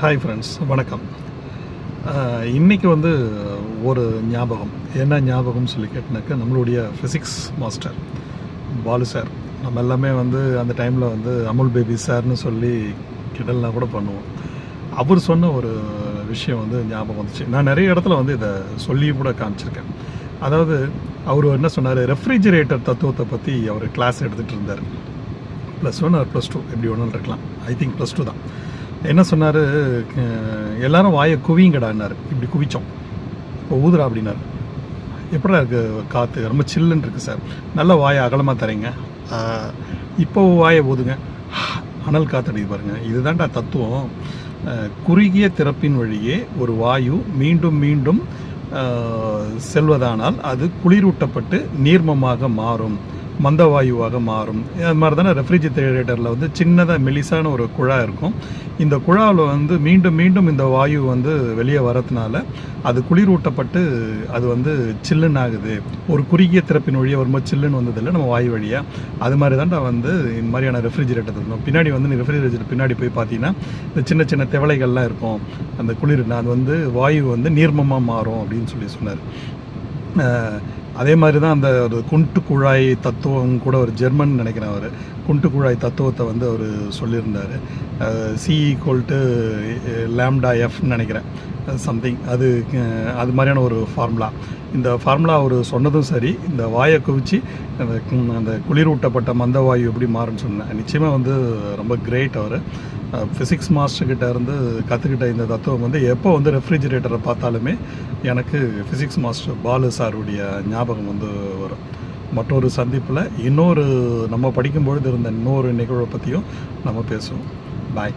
Hi friends, வணக்கம். இன்றைக்கி வந்து ஒரு ஞாபகம், என்ன ஞாபகம்னு சொல்லி கேட்டினாக்கா, நம்மளுடைய ஃபிசிக்ஸ் மாஸ்டர் பாலு சார். நம்ம எல்லாமே வந்து அந்த டைமில் வந்து அமுல் பேபி சார்னு சொல்லி கிடல்லாம் கூட பண்ணுவோம். அவர் சொன்ன ஒரு விஷயம் வந்து ஞாபகம் வந்துச்சு. நான் நிறைய இடத்துல வந்து இதை சொல்லியும் கூட காமிச்சிருக்கேன். அதாவது அவர் என்ன சொன்னார், ரெஃப்ரிஜிரேட்டர் தத்துவத்தை பற்றி அவர் கிளாஸ் எடுத்துகிட்டு இருந்தார். +1 ஆர் +2 எப்படி ஒன்றும் இருக்கலாம். ஐ திங்க் +2 தான். என்ன சொன்னார், எல்லாரும் வாயை குவிங்கடான்னாரு. இப்படி குவிச்சோம். இப்போ ஊதுரா அப்படின்னாரு. எப்படா இருக்குது காற்று, ரொம்ப சில்லுன்னு இருக்குது சார். நல்ல வாயை அகலமாக தரீங்க, இப்போ வாயை ஊதுங்க, அனல் காற்று அடிக்குது பாருங்கள். இதுதான்டா தத்துவம். குறுகிய திறப்பின் வழியே ஒரு வாயு மீண்டும் மீண்டும் செல்வதானால் அது குளிரூட்டப்பட்டு நீர்மமாக மாறும், மந்த வாயுவாக மாறும். அது மாதிரி தானே ரெஃப்ரிஜிரேட்டரில் வந்து சின்னதாக மெலிசான ஒரு குழாய் இருக்கும். இந்த குழாவில் வந்து மீண்டும் மீண்டும் இந்த வாயு வந்து வெளியே வரதுனால அது குளிரூட்டப்பட்டு அது வந்து சில்லுன்னு ஆகுது. ஒரு குறுகிய திறப்பின் வழியாக வரும்போது சில்லுன்னு வந்ததில்லை நம்ம வாயு வழியாக. அது மாதிரி தான்டா வந்து இந்த மாதிரியான ரெஃப்ரிஜிரேட்டர் இருக்கும். பின்னாடி வந்து ரெஃப்ரிஜிரேட்டர் பின்னாடி போய் பார்த்தீங்கன்னா இந்த சின்ன சின்ன திவலைகள்லாம் இருக்கும். அந்த குளிர்னா அது வந்து வாயு வந்து நீர்மமாக மாறும் அப்படின்னு சொன்னார். அதே மாதிரி தான் அந்த ஒரு குண்டு குழாய் தத்துவம் கூட ஒரு ஜெர்மன் நினைக்கிறேன். அவர் குண்டு குழாய் தத்துவத்தை வந்து அவர் சொல்லியிருந்தார். C=λF நினைக்கிறேன், சம்திங். அது மாதிரியான ஒரு ஃபார்முலா. இந்த ஃபார்முலா அவர் சொன்னதும் சரி. இந்த வாயை குவிச்சு அந்த குளிரூட்டப்பட்ட மந்த வாயு எப்படி மாறுன்னு சொன்னேன். நிச்சயமாக வந்து ரொம்ப கிரேட். அவர் ஃபிசிக்ஸ் மாஸ்டர்கிட்ட இருந்து கற்றுக்கிட்ட இந்த தத்துவம் வந்து எப்போ வந்து ரெஃப்ரிஜிரேட்டரை பார்த்தாலுமே எனக்கு ஃபிசிக்ஸ் மாஸ்டர் பாலு சாருடைய ஞாபகம் வந்து வரும். மற்றொரு சந்திப்பில் இன்னொரு நம்ம படிக்கும்பொழுது இருந்த இன்னொரு நிகழ்வை பற்றியும் நம்ம பேசுவோம். பாய்.